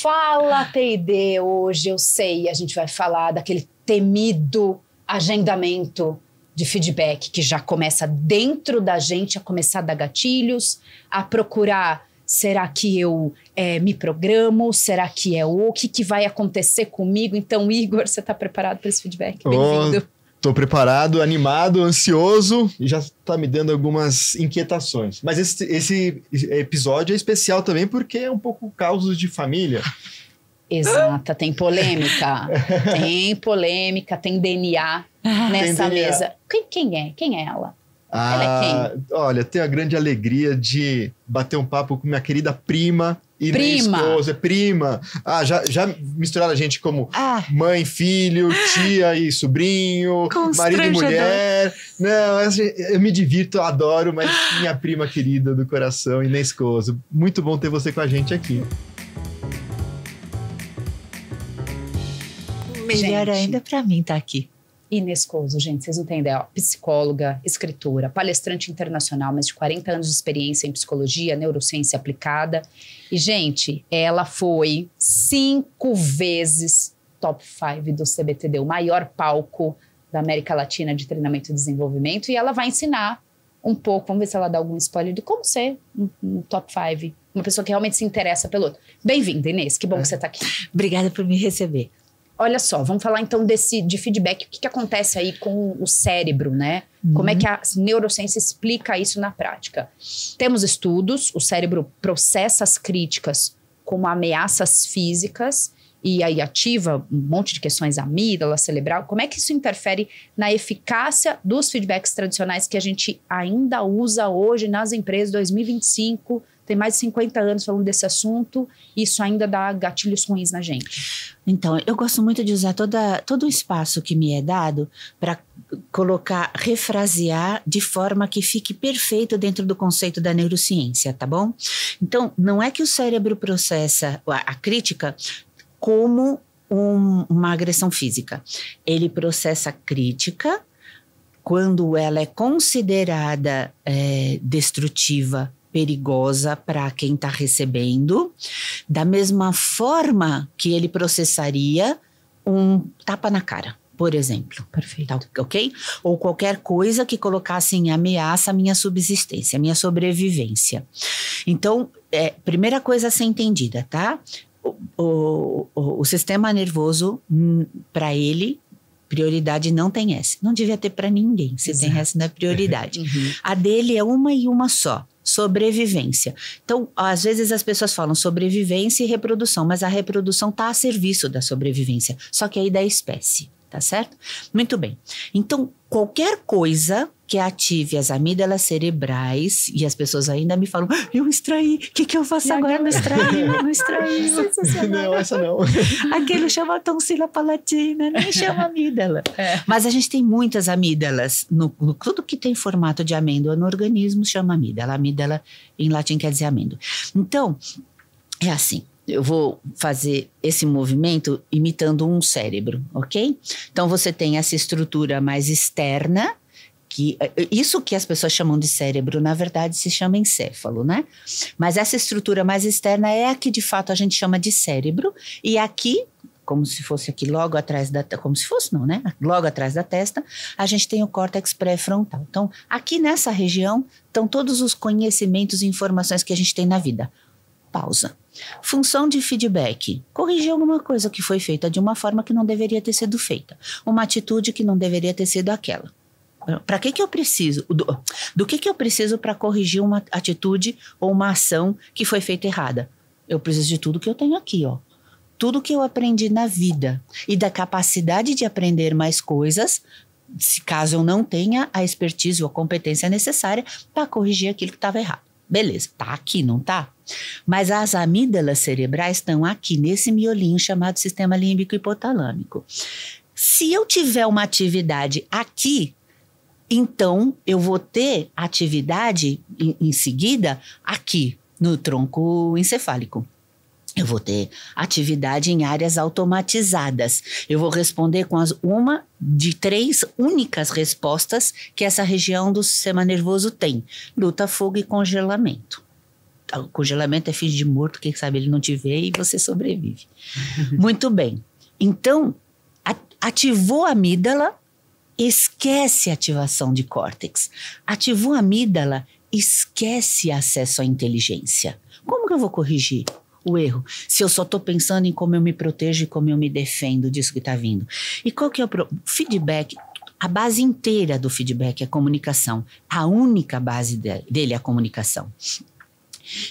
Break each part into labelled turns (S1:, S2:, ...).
S1: Fala, P&D, hoje eu sei, a gente vai falar daquele temido agendamento de feedback que já começa dentro da gente a começar a dar gatilhos, a procurar, será que eu me programo? Será que o que vai acontecer comigo? Então, Igor, você está preparado para esse feedback? Bem-vindo.
S2: Estou preparado, animado, ansioso e já está me dando algumas inquietações. Mas esse episódio é especial também porque é um pouco causos de família.
S1: Exata, tem polêmica. Tem polêmica, tem DNA nessa mesa. Quem é? Quem é ela? Ela é quem?
S2: Olha, tenho a grande alegria de bater um papo com minha querida prima e minha esposa. Prima. Já misturaram a gente como mãe, filho, tia e sobrinho, marido e mulher. Não, eu me divirto, adoro, mas minha prima querida do coração, Inês Coso. Muito bom ter você com a gente aqui.
S3: Melhor ainda para mim estar aqui.
S1: Inês Coso, gente, vocês não têm ideia, psicóloga, escritora, palestrante internacional, mais de 40 anos de experiência em psicologia, neurociência aplicada. E, gente, ela foi 5 vezes top 5 do CBTD, o maior palco da América Latina de treinamento e desenvolvimento. E ela vai ensinar um pouco, vamos ver se ela dá algum spoiler de como ser um top 5, uma pessoa que realmente se interessa pelo outro. Bem-vinda, Inês, que bom que você está aqui.
S3: Obrigada por me receber.
S1: Olha só, vamos falar então de feedback. O que acontece aí com o cérebro, né? Como é que a neurociência explica isso na prática? Temos estudos, o cérebro processa as críticas como ameaças físicas e aí ativa um monte de questões amígdala, cerebral. Como é que isso interfere na eficácia dos feedbacks tradicionais que a gente ainda usa hoje nas empresas 2025? Tem mais de 50 anos falando desse assunto, e isso ainda dá gatilhos ruins na gente.
S3: Então, eu gosto muito de usar todo o espaço que me é dado para refrasear de forma que fique perfeito dentro do conceito da neurociência, tá bom? Então, não é que o cérebro processa a crítica como uma agressão física. Ele processa a crítica quando ela é considerada destrutiva, perigosa para quem está recebendo, da mesma forma que ele processaria um tapa na cara, por exemplo.
S1: Perfeito.
S3: Tá, ok? Ou qualquer coisa que colocasse em ameaça a minha subsistência, a minha sobrevivência. Então, primeira coisa a ser entendida, tá? O sistema nervoso, para ele, prioridade não tem S. Não devia ter para ninguém. Se tem S, não é prioridade. A dele é uma e uma só. Sobrevivência. Então, às vezes as pessoas falam sobrevivência e reprodução, mas a reprodução está a serviço da sobrevivência, só que aí da espécie, tá certo? Muito bem. Então, qualquer coisa que ative as amígdalas cerebrais, e as pessoas ainda me falam, eu extraí, o que eu faço agora? Não extraí.
S2: Não, essa não.
S3: Aquilo chama tonsila palatina, nem chama amígdala. Mas a gente tem muitas amígdalas, tudo que tem formato de amêndoa no organismo chama amígdala. Amígdala em latim quer dizer amêndoa. Então, é assim. Eu vou fazer esse movimento imitando um cérebro, ok? Então, você tem essa estrutura mais externa, isso que as pessoas chamam de cérebro, na verdade, se chama encéfalo, né? Mas essa estrutura mais externa é a que, de fato, a gente chama de cérebro. E aqui, como se fosse aqui logo atrás como se fosse não, né? Logo atrás da testa, a gente tem o córtex pré-frontal. Então, aqui nessa região, estão todos os conhecimentos e informações que a gente tem na vida. Pausa. Função de feedback. Corrigir alguma coisa que foi feita de uma forma que não deveria ter sido feita. Uma atitude que não deveria ter sido aquela. Para que eu preciso? Do que eu preciso para corrigir uma atitude ou uma ação que foi feita errada? Eu preciso de tudo que eu tenho aqui, ó. Tudo que eu aprendi na vida e da capacidade de aprender mais coisas, se caso eu não tenha a expertise ou a competência necessária para corrigir aquilo que estava errado. Beleza, tá aqui, não tá? Mas as amígdalas cerebrais estão aqui nesse miolinho chamado sistema límbico hipotalâmico. Se eu tiver uma atividade aqui, então eu vou ter atividade em seguida aqui no tronco encefálico. Eu vou ter atividade em áreas automatizadas. Eu vou responder com uma de 3 únicas respostas que essa região do sistema nervoso tem: luta, fuga e congelamento. O congelamento é finge de morto, quem sabe ele não te vê e você sobrevive. Muito bem. Então, ativou a amígdala, esquece a ativação de córtex. Ativou a amígdala, esquece acesso à inteligência. Como que eu vou corrigir o erro se eu só estou pensando em como eu me protejo e como eu me defendo disso que está vindo? E qual que é o feedback? A base inteira do feedback é a comunicação. A única base dele é a comunicação.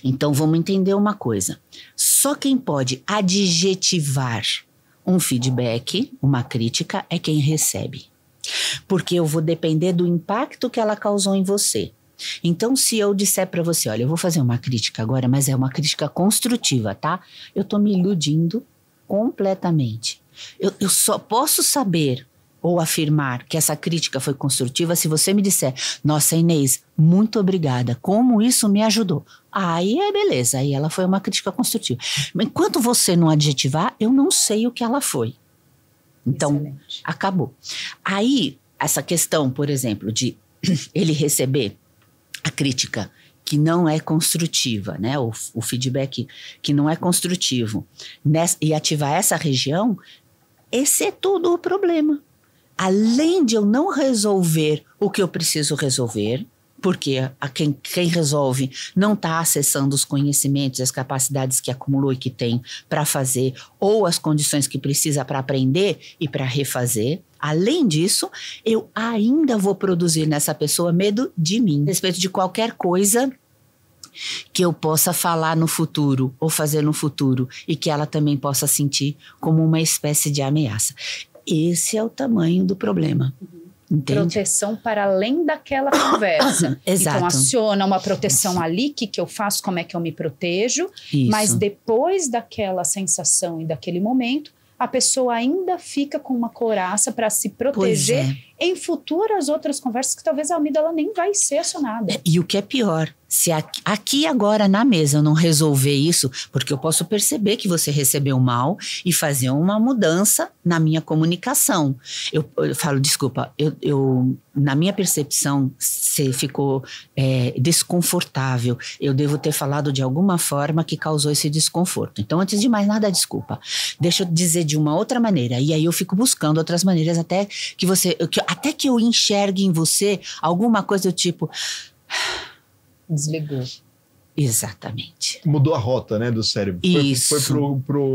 S3: Então, vamos entender uma coisa. Só quem pode adjetivar um feedback, uma crítica, é quem recebe. Porque eu vou depender do impacto que ela causou em você. Então, se eu disser para você, olha, eu vou fazer uma crítica agora, mas é uma crítica construtiva, tá? Eu tô me iludindo completamente. Eu só posso saber ou afirmar que essa crítica foi construtiva se você me disser, nossa, Inês, muito obrigada, como isso me ajudou. Aí é beleza, aí ela foi uma crítica construtiva. Mas enquanto você não adjetivar, eu não sei o que ela foi. Então, excelente. Acabou. Aí, essa questão, por exemplo, de ele receber a crítica que não é construtiva, né? O feedback que não é construtivo, e ativar essa região, esse é todo o problema. Além de eu não resolver o que eu preciso resolver, porque quem resolve não está acessando os conhecimentos, as capacidades que acumulou e que tem para fazer, ou as condições que precisa para aprender e para refazer. Além disso, eu ainda vou produzir nessa pessoa medo de mim, a respeito de qualquer coisa que eu possa falar no futuro ou fazer no futuro e que ela também possa sentir como uma espécie de ameaça. Esse é o tamanho do problema. Entende?
S1: Proteção para além daquela conversa.
S3: Exato.
S1: Então, aciona uma proteção ali, que eu faço, como é que eu me protejo.
S3: Isso.
S1: Mas depois daquela sensação e daquele momento, a pessoa ainda fica com uma couraça para se proteger em futuras outras conversas que talvez a amígdala nem vai ser acionada.
S3: E o que é pior, se aqui agora na mesa eu não resolver isso, porque eu posso perceber que você recebeu mal e fazer uma mudança na minha comunicação. Eu falo, desculpa, na minha percepção você ficou desconfortável. Eu devo ter falado de alguma forma que causou esse desconforto. Então, antes de mais nada, desculpa. Deixa eu dizer de uma outra maneira. E aí eu fico buscando outras maneiras até que eu enxergue em você alguma coisa do tipo...
S1: Desligou.
S3: Exatamente.
S2: Mudou a rota, né, do cérebro.
S3: Isso.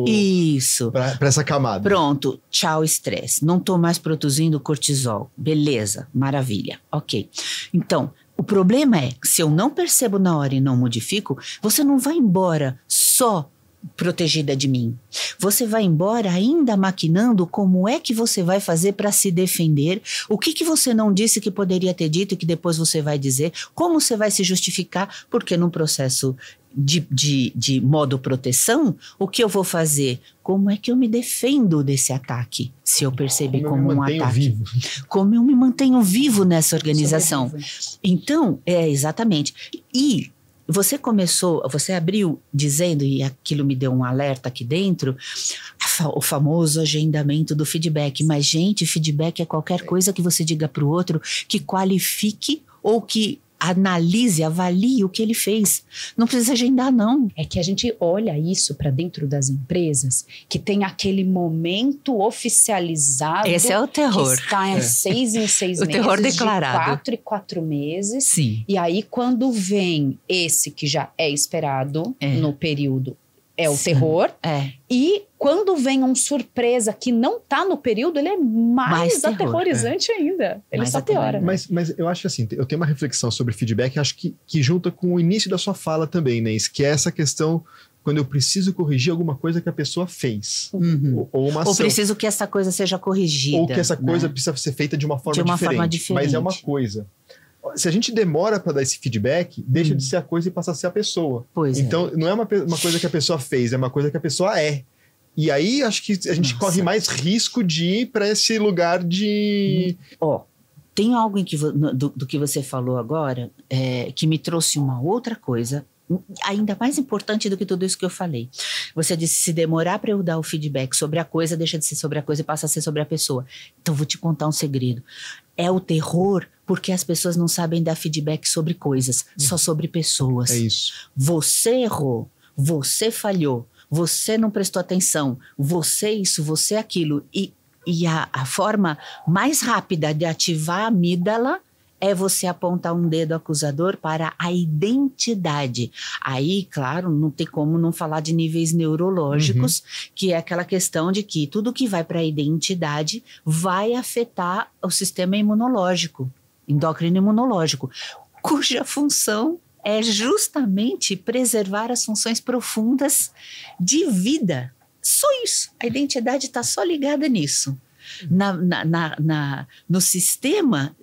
S2: Isso. Pra essa camada.
S3: Pronto. Tchau, estresse. Não tô mais produzindo cortisol. Beleza. Maravilha. Ok. Então, o problema é que se eu não percebo na hora e não modifico, você não vai embora só protegida de mim. Você vai embora ainda maquinando como é que você vai fazer para se defender, o que você não disse que poderia ter dito e que depois você vai dizer, como você vai se justificar, porque num processo de modo proteção, o que eu vou fazer? Como é que eu me defendo desse ataque? Se eu perceber como um ataque.
S2: Vivo.
S3: Como eu me mantenho vivo nessa organização. Então, exatamente. E você abriu dizendo, e aquilo me deu um alerta aqui dentro, o famoso agendamento do feedback. Mas, gente, feedback é qualquer coisa que você diga para o outro que qualifique ou que analise, avalie o que ele fez. Não precisa agendar, não.
S1: É que a gente olha isso para dentro das empresas, que tem aquele momento oficializado.
S3: Esse é o terror.
S1: Que está em 6 em 6 meses.
S3: O terror declarado.
S1: De 4 em 4 meses.
S3: Sim.
S1: E aí, quando vem esse que já é esperado no período, é o terror. E quando vem um surpresa que não tá no período, ele é mais aterrorizante ainda. Ele mais só piora.
S2: Mas eu acho assim, eu tenho uma reflexão sobre feedback, acho que junta com o início da sua fala também, né? Que é essa questão quando eu preciso corrigir alguma coisa que a pessoa fez. Ou uma ação.
S3: Ou preciso que essa coisa seja corrigida.
S2: Ou que essa coisa precisa ser feita de uma forma diferente. Mas é uma coisa. Se a gente demora para dar esse feedback, deixa de ser a coisa e passa a ser a pessoa. Então, não é uma coisa que a pessoa fez, é uma coisa que a pessoa é. E aí, acho que a gente corre mais risco de ir para esse lugar de...
S3: Tem algo do que você falou agora que me trouxe uma outra coisa, ainda mais importante do que tudo isso que eu falei. Você disse, se demorar para eu dar o feedback sobre a coisa, deixa de ser sobre a coisa e passa a ser sobre a pessoa. Então, vou te contar um segredo. É o terror porque as pessoas não sabem dar feedback sobre coisas, só sobre pessoas.
S2: É isso.
S3: Você errou, você falhou, você não prestou atenção, você isso, você aquilo. E a forma mais rápida de ativar a amígdala é você apontar um dedo acusador para a identidade. Aí, claro, não tem como não falar de níveis neurológicos, que é aquela questão de que tudo que vai para a identidade vai afetar o sistema imunológico, endócrino imunológico, cuja função é justamente preservar as funções profundas de vida. Só isso. A identidade está só ligada nisso. No sistema,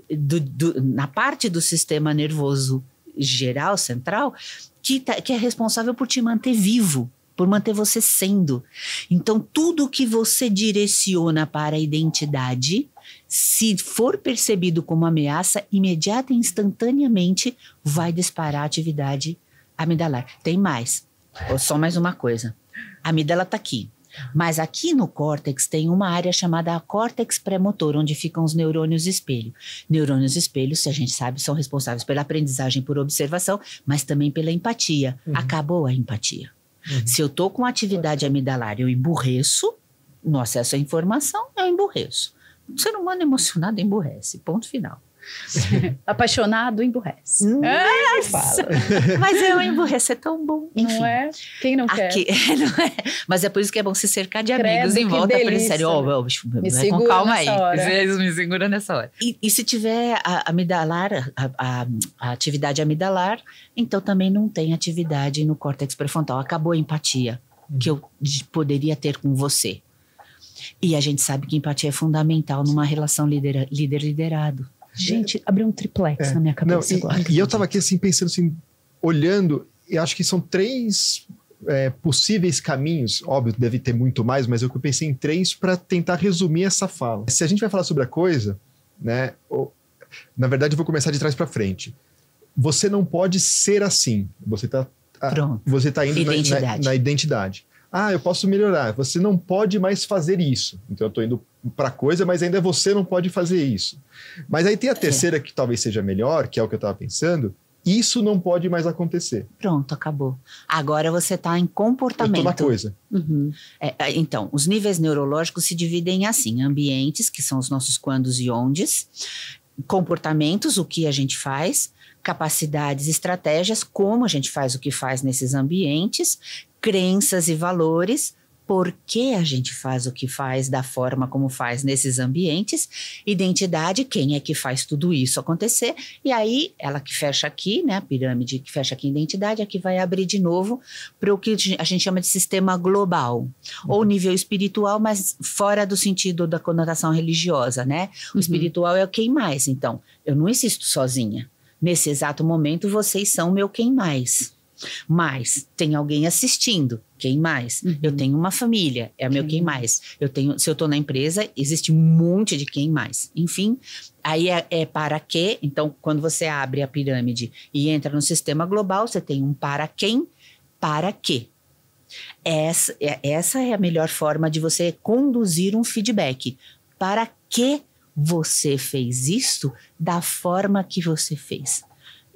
S3: na parte do sistema nervoso geral, central, que é responsável por te manter vivo, por manter você sendo. Então, tudo que você direciona para a identidade, se for percebido como ameaça, imediata e instantaneamente vai disparar a atividade amidalar. Tem mais, só mais uma coisa. A amígdala está aqui. Mas aqui no córtex tem uma área chamada córtex pré-motor, onde ficam os neurônios espelho. Neurônios espelho, se a gente sabe, são responsáveis pela aprendizagem por observação, mas também pela empatia. Acabou a empatia. Se eu estou com atividade amidalar, eu emburreço, no acesso à informação, eu emburreço. O ser humano emocionado emburrece, ponto final.
S1: Apaixonado emburrece.
S3: Fala. Mas eu emburrecer é tão bom. Enfim,
S1: não é? Quem não quer?
S3: Não é? Mas é por isso que é bom se cercar de amigos em volta para ele sério.
S1: Me segura
S3: calma
S1: nessa
S3: aí.
S1: hora.
S3: Me segura nessa hora. E se tiver a amidalar, a atividade amidalar, então também não tem atividade no córtex pré-frontal. Acabou a empatia que eu poderia ter com você. E a gente sabe que empatia é fundamental numa relação líder-liderado.
S1: Gente, abriu um triplex na minha cabeça agora.
S2: E eu tava aqui assim, pensando assim, olhando, e acho que são 3 possíveis caminhos, óbvio, deve ter muito mais, mas eu pensei em 3 para tentar resumir essa fala. Se a gente vai falar sobre a coisa, né, na verdade eu vou começar de trás para frente. Você não pode ser assim, você tá indo na identidade. Ah, eu posso melhorar. Você não pode mais fazer isso. Então eu estou indo para coisa, mas ainda você não pode fazer isso. Mas aí tem a terceira que talvez seja melhor, que é o que eu estava pensando. Isso não pode mais acontecer.
S3: Pronto, acabou. Agora você está em comportamento.
S2: Eu estou na coisa.
S3: Então, os níveis neurológicos se dividem assim: ambientes, que são os nossos quandos e ondes, comportamentos, o que a gente faz, capacidades, estratégias, como a gente faz o que faz nesses ambientes, crenças e valores, por que a gente faz o que faz da forma como faz nesses ambientes, identidade, quem é que faz tudo isso acontecer, e aí ela que fecha aqui, né, a pirâmide que fecha aqui em identidade, aqui vai abrir de novo para o que a gente chama de sistema global, ou nível espiritual, mas fora do sentido da conotação religiosa, né? O espiritual é o quem mais, então, eu não existo sozinha. Nesse exato momento, vocês são meu quem mais. Mas tem alguém assistindo, quem mais? Eu tenho uma família, é meu quem mais? Se eu estou na empresa, existe um monte de quem mais. Enfim, aí é para quê? Então, quando você abre a pirâmide e entra no sistema global, você tem um para quem, para quê? Essa é a melhor forma de você conduzir um feedback. Para que você fez isso da forma que você fez?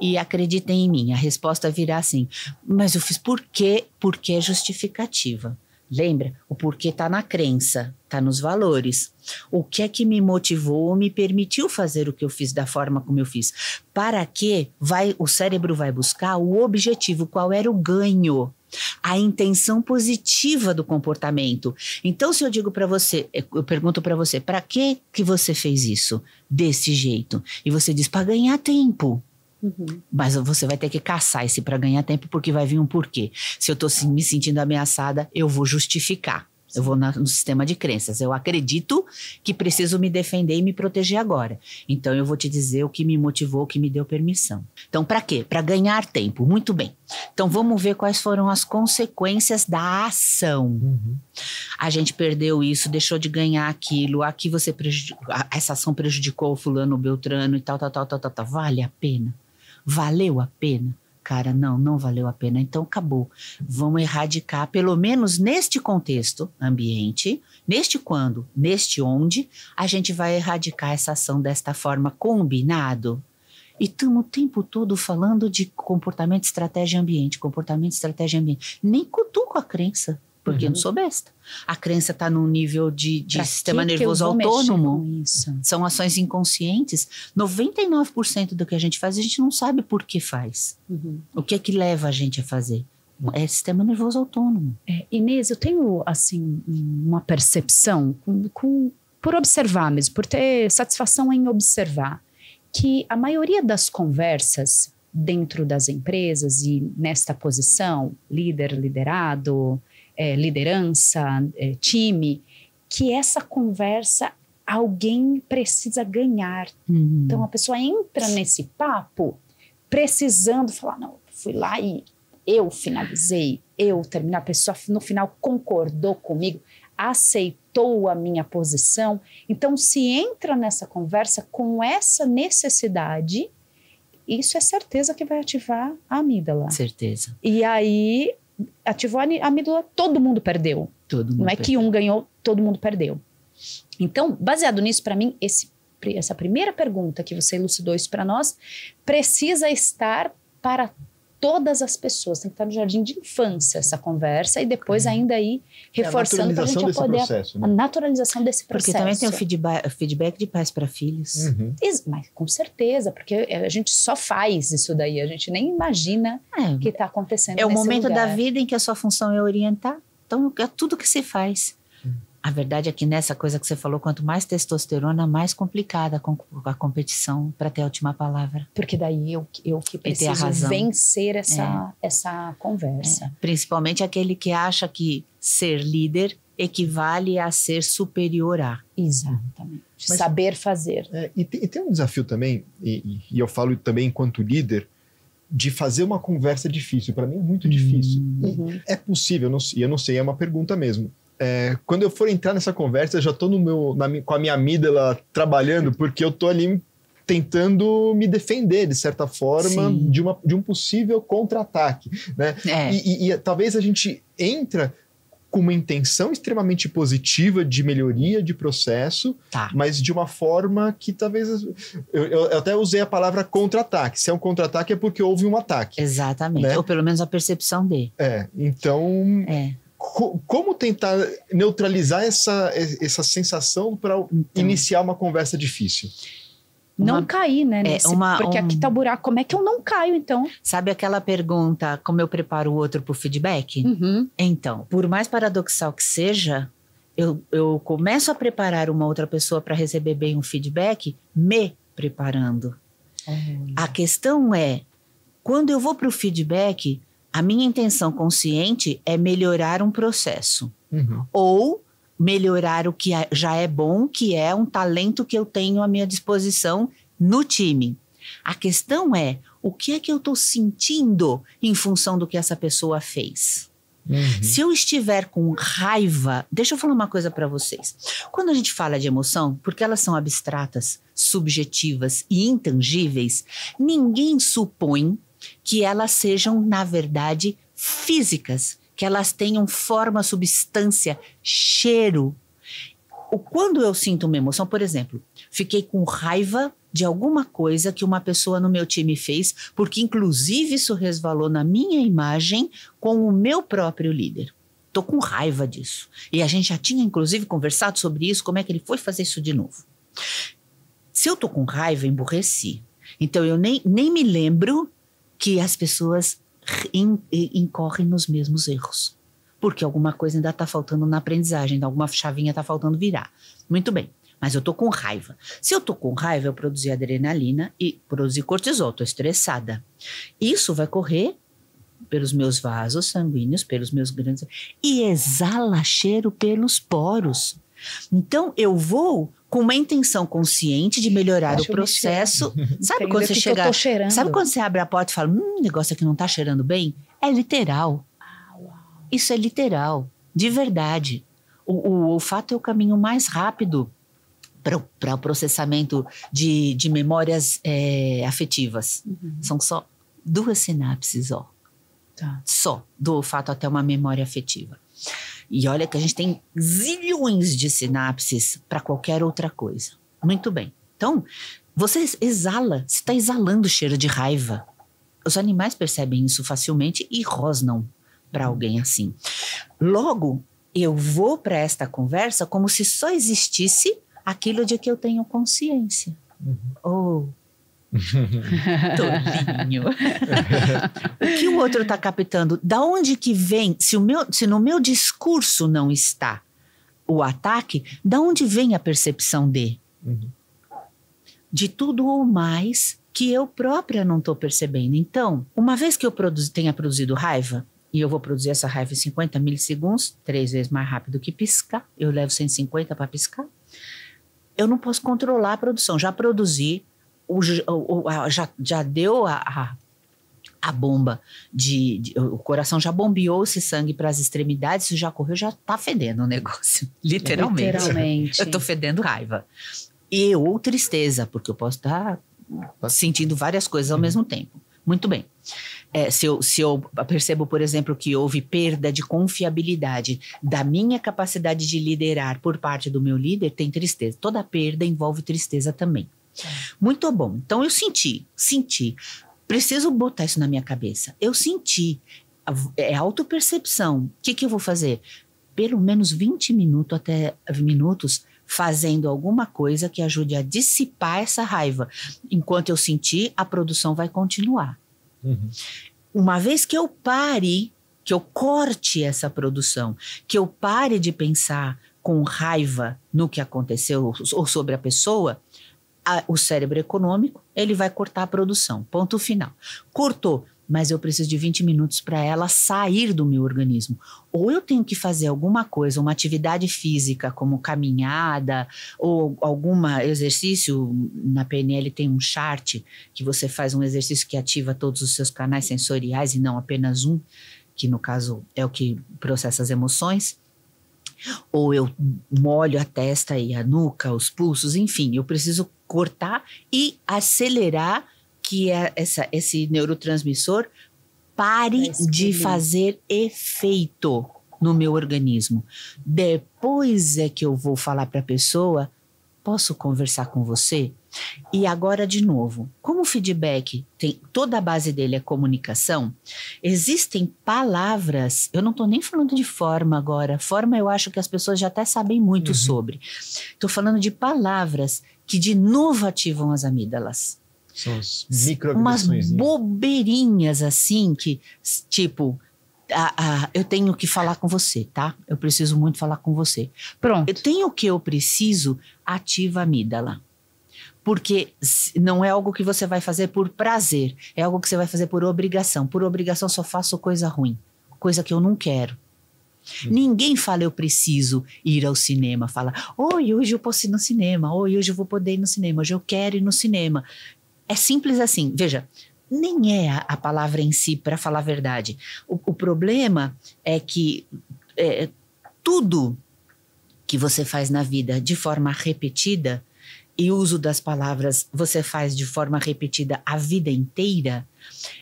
S3: E acreditem em mim, a resposta virá assim, mas eu fiz por quê? Porque é justificativa. Lembra? O porquê está na crença, está nos valores. O que é que me motivou ou me permitiu fazer o que eu fiz da forma como eu fiz? Para que o cérebro vai buscar o objetivo, qual era o ganho? A intenção positiva do comportamento. Então, se eu digo para você, eu pergunto para você, para que você fez isso desse jeito? E você diz, para ganhar tempo. Mas você vai ter que caçar esse para ganhar tempo, porque vai vir um porquê. Se eu estou me sentindo ameaçada, eu vou justificar. Eu vou no sistema de crenças. Eu acredito que preciso me defender e me proteger agora. Então, eu vou te dizer o que me motivou, o que me deu permissão. Então, para quê? Para ganhar tempo. Muito bem. Então, vamos ver quais foram as consequências da ação. A gente perdeu isso, deixou de ganhar aquilo. Aqui você essa ação prejudicou o fulano, o beltrano e tal. Vale a pena? Valeu a pena? cara, não valeu a pena, então acabou. Vamos erradicar, pelo menos neste contexto, ambiente, neste quando, neste onde, a gente vai erradicar essa ação desta forma, combinado. E estamos o tempo todo falando de comportamento, estratégia e ambiente, Nem cutuco a crença, porque eu não sou besta. A crença está num nível de sistema nervoso autônomo. São ações inconscientes. 99% do que a gente faz, a gente não sabe por que faz. O que é que leva a gente a fazer? É sistema nervoso autônomo.
S1: Inês, eu tenho, assim, uma percepção, por observar mesmo, por ter satisfação em observar, que a maioria das conversas dentro das empresas e nesta posição, líder, liderado, liderança, time, que essa conversa alguém precisa ganhar. Então a pessoa entra nesse papo precisando falar, não, fui lá e eu finalizei, eu terminei, a pessoa no final concordou comigo, aceitou a minha posição. Então, se entra nessa conversa com essa necessidade, isso é certeza que vai ativar a amígdala.
S3: Certeza.
S1: E aí, ativou a amígdala, todo mundo perdeu. Não é que um ganhou, todo mundo perdeu. Então, baseado nisso, para mim, essa primeira pergunta que você elucidou isso para nós, precisa estar para todas as pessoas, tem que estar no jardim de infância essa conversa e depois ainda aí reforçando para a gente poder a naturalização desse processo.
S3: Porque também tem o feedback de pais para filhos.
S1: Mas com certeza, porque a gente só faz isso daí, a gente nem imagina o que está acontecendo nesse lugar.
S3: É o momento da vida em que a sua função é orientar, então é tudo que se faz. A verdade é que nessa coisa que você falou, quanto mais testosterona, mais complicada a competição para ter a última palavra.
S1: Porque daí eu que preciso vencer essa conversa.
S3: Principalmente aquele que acha que ser líder equivale a ser superior a.
S1: Exatamente. Saber fazer.
S2: E tem um desafio também, e eu falo também enquanto líder, de fazer uma conversa difícil. Para mim é muito difícil. É possível, eu não sei, é uma pergunta mesmo. Quando eu for entrar nessa conversa, eu já estou com a minha amígdala trabalhando, porque eu estou ali tentando me defender, de certa forma, de um possível contra-ataque. Né? E talvez a gente entra com uma intenção extremamente positiva de melhoria de processo, mas de uma forma que talvez... Eu até usei a palavra contra-ataque. Se é um contra-ataque é porque houve um ataque.
S3: Exatamente. Né? Ou pelo menos a percepção de.
S2: Então... Como tentar neutralizar essa sensação para iniciar uma conversa difícil?
S1: Não cair, né? Porque aqui tá o buraco. Como é que eu não caio, então?
S3: Sabe aquela pergunta, como eu preparo o outro para o feedback? Então, por mais paradoxal que seja, eu começo a preparar uma outra pessoa para receber bem um feedback, me preparando. A questão é, quando eu vou para o feedback... A minha intenção consciente é melhorar um processo. Ou melhorar o que já é bom, que é um talento que eu tenho à minha disposição no time. A questão é, o que é que eu estou sentindo em função do que essa pessoa fez? Se eu estiver com raiva... Deixa eu falar uma coisa para vocês. Quando a gente fala de emoção, porque elas são abstratas, subjetivas e intangíveis, ninguém supõe que elas sejam, na verdade, físicas, que elas tenham forma, substância, cheiro. Quando eu sinto uma emoção, por exemplo, fiquei com raiva de alguma coisa que uma pessoa no meu time fez, porque inclusive isso resvalou na minha imagem com o meu próprio líder. Estou com raiva disso. E a gente já tinha, inclusive, conversado sobre isso, como é que ele foi fazer isso de novo. Se eu estou com raiva, emburreci. Então, eu nem me lembro que as pessoas incorrem nos mesmos erros. Porque alguma coisa ainda está faltando na aprendizagem, alguma chavinha está faltando virar. Muito bem, mas eu estou com raiva. Se eu estou com raiva, eu produzi adrenalina e produzi cortisol, estou estressada. Isso vai correr pelos meus vasos sanguíneos, pelos meus grandes... E exala cheiro pelos poros. Então, eu vou... com uma intenção consciente de melhorar o processo. Sabe quando você chega... Sabe quando você abre a porta e fala, o negócio aqui não tá cheirando bem? É literal. Isso é literal, de verdade. O olfato é o caminho mais rápido para o processamento de memórias afetivas. São só 2 sinapses, ó.
S1: Tá.
S3: Só, do olfato até uma memória afetiva. E olha que a gente tem zilhões de sinapses para qualquer outra coisa. Muito bem. Então, você está exalando cheiro de raiva. Os animais percebem isso facilmente e rosnam para alguém assim. Logo, eu vou para esta conversa como se só existisse aquilo de que eu tenho consciência. Oh, tolinho. O que o outro está captando? Da onde que vem? Se no meu discurso não está o ataque, da onde vem a percepção de? De tudo ou mais que eu própria não estou percebendo. Então, uma vez que eu tenha produzido raiva, e eu vou produzir essa raiva em 50 milissegundos, 3 vezes mais rápido que piscar, eu levo 150 para piscar, eu não posso controlar a produção. Já produzi, já deu a bomba, o coração já bombeou esse sangue para as extremidades, isso já correu, já tá fedendo o negócio, literalmente. Eu tô fedendo raiva. Ou tristeza, porque eu posso estar sentindo várias coisas ao mesmo tempo. Muito bem. Se eu percebo, por exemplo, que houve perda de confiabilidade da minha capacidade de liderar por parte do meu líder, tem tristeza. Toda perda envolve tristeza também. Muito bom. Então eu senti. Preciso botar isso na minha cabeça. Eu senti. É autopercepção. O que eu vou fazer? Pelo menos 20 minutos até minutos fazendo alguma coisa que ajude a dissipar essa raiva. Enquanto eu sentir, a produção vai continuar. Uma vez que eu pare, que eu corte essa produção, que eu pare de pensar com raiva no que aconteceu ou sobre a pessoa, o cérebro econômico, ele vai cortar a produção. Ponto final. Cortou. Mas eu preciso de 20 minutos para ela sair do meu organismo. Ou eu tenho que fazer alguma coisa, uma atividade física, como caminhada, ou algum exercício. Na PNL tem um chart, que você faz um exercício que ativa todos os seus canais sensoriais e não apenas um, que no caso é o que processa as emoções. Ou eu molho a testa e a nuca, os pulsos, enfim, eu preciso cortar e acelerar que esse neurotransmissor pare de fazer efeito no meu organismo. Depois é que eu vou falar para a pessoa, posso conversar com você? E agora, de novo, como o feedback, toda a base dele é comunicação, existem palavras, eu não estou nem falando de forma agora, forma eu acho que as pessoas já até sabem muito sobre. Estou falando de palavras que de novo ativam as amígdalas.
S2: São as microagregações.
S3: Umas bobeirinhas assim que, tipo, eu tenho que falar com você, tá? Eu preciso muito falar com você.
S1: Pronto.
S3: Eu tenho o que eu preciso, ativa a amígdala. Porque não é algo que você vai fazer por prazer, é algo que você vai fazer por obrigação. Por obrigação só faço coisa ruim, coisa que eu não quero. Ninguém fala eu preciso ir ao cinema, fala oi, hoje eu posso ir no cinema, oi, hoje eu vou poder ir no cinema, hoje eu quero ir no cinema. É simples assim, veja, nem é a palavra em si, para falar a verdade. O problema é que tudo que você faz na vida de forma repetida, e o uso das palavras você faz de forma repetida a vida inteira,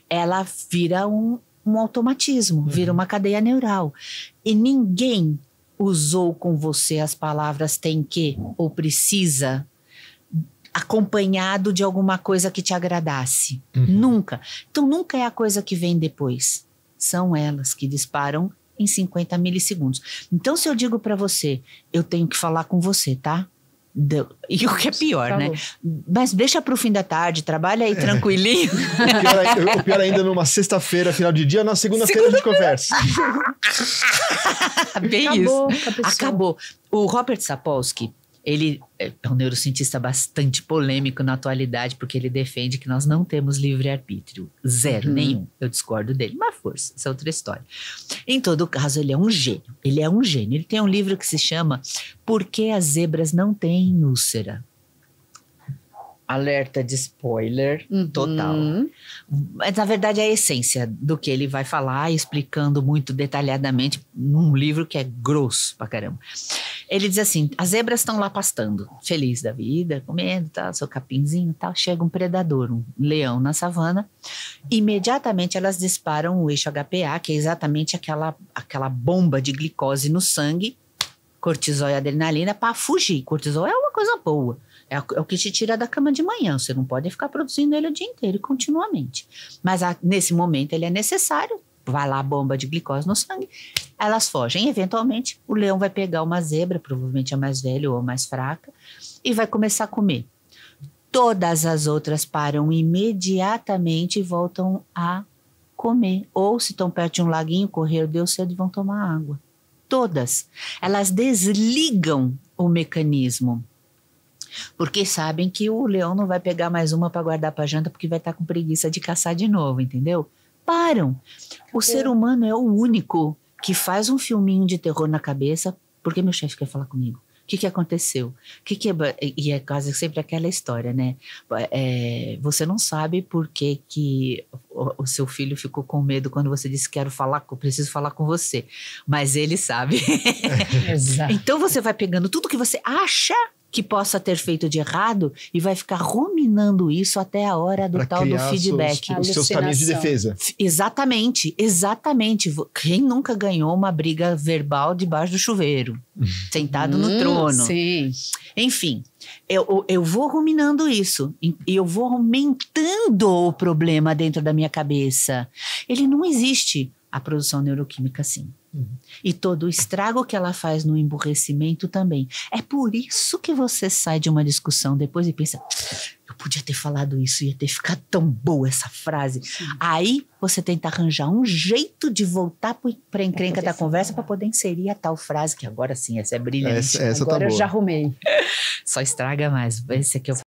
S3: ela vira um automatismo, vira uma cadeia neural. E ninguém usou com você as palavras tem que ou precisa acompanhado de alguma coisa que te agradasse. Nunca. Então nunca é a coisa que vem depois. São elas que disparam em 50 milissegundos. Então se eu digo para você, eu tenho que falar com você, tá? E o que é pior, né? Mas deixa pro fim da tarde, trabalha aí tranquilinho.
S2: O pior ainda numa sexta-feira, final de dia, na segunda-feira a gente conversa.
S3: Bem
S1: Acabou,
S3: isso. Acabou. O Robert Sapolsky, ele é um neurocientista bastante polêmico na atualidade, porque ele defende que nós não temos livre-arbítrio. Zero, nenhum. Eu discordo dele. Mas força, essa é outra história. Em todo caso, ele é um gênio. Ele tem um livro que se chama Por que as zebras não têm úlcera? Alerta de spoiler total. Mas, na verdade, é a essência do que ele vai falar, explicando muito detalhadamente num livro que é grosso pra caramba. Ele diz assim, as zebras estão lá pastando, feliz da vida, comendo, tal, seu capinzinho e tal. Chega um predador, um leão na savana. Imediatamente elas disparam o eixo HPA, que é exatamente aquela bomba de glicose no sangue, cortisol e adrenalina, para fugir. Cortisol é uma coisa boa. É o que te tira da cama de manhã. Você não pode ficar produzindo ele o dia inteiro e continuamente. Mas nesse momento ele é necessário. Vai lá a bomba de glicose no sangue. Elas fogem. Eventualmente, o leão vai pegar uma zebra, provavelmente a mais velha ou a mais fraca, e vai começar a comer. Todas as outras param imediatamente e voltam a comer. Ou se estão perto de um laguinho, correr deu cedo e vão tomar água. Todas. Elas desligam o mecanismo. Porque sabem que o leão não vai pegar mais uma para guardar para janta porque vai estar com preguiça de caçar de novo, entendeu? Param. O ser humano é o único que faz um filminho de terror na cabeça porque meu chefe quer falar comigo. O que aconteceu? E é quase sempre aquela história, né? Você não sabe por que o seu filho ficou com medo quando você disse preciso falar com você. Mas ele sabe.
S1: Exato.
S3: Então você vai pegando tudo que você acha que possa ter feito de errado e vai ficar ruminando isso até a hora do tal do feedback.
S2: Os seus caminhos de defesa.
S3: Exatamente. Quem nunca ganhou uma briga verbal debaixo do chuveiro? Sentado no trono.
S1: Sim.
S3: Enfim, eu vou ruminando isso e eu vou aumentando o problema dentro da minha cabeça. Ele não existe, a produção neuroquímica, assim. E todo o estrago que ela faz no emburrecimento também. É por isso que você sai de uma discussão depois e pensa, eu podia ter falado isso, ia ter ficado tão boa essa frase. Sim. Aí você tenta arranjar um jeito de voltar para a encrenca da conversa para poder inserir a tal frase, que agora sim, essa é brilhante.
S2: Essa
S1: agora
S2: tá boa.
S1: Eu já arrumei.
S3: Só estraga mais. Esse aqui é o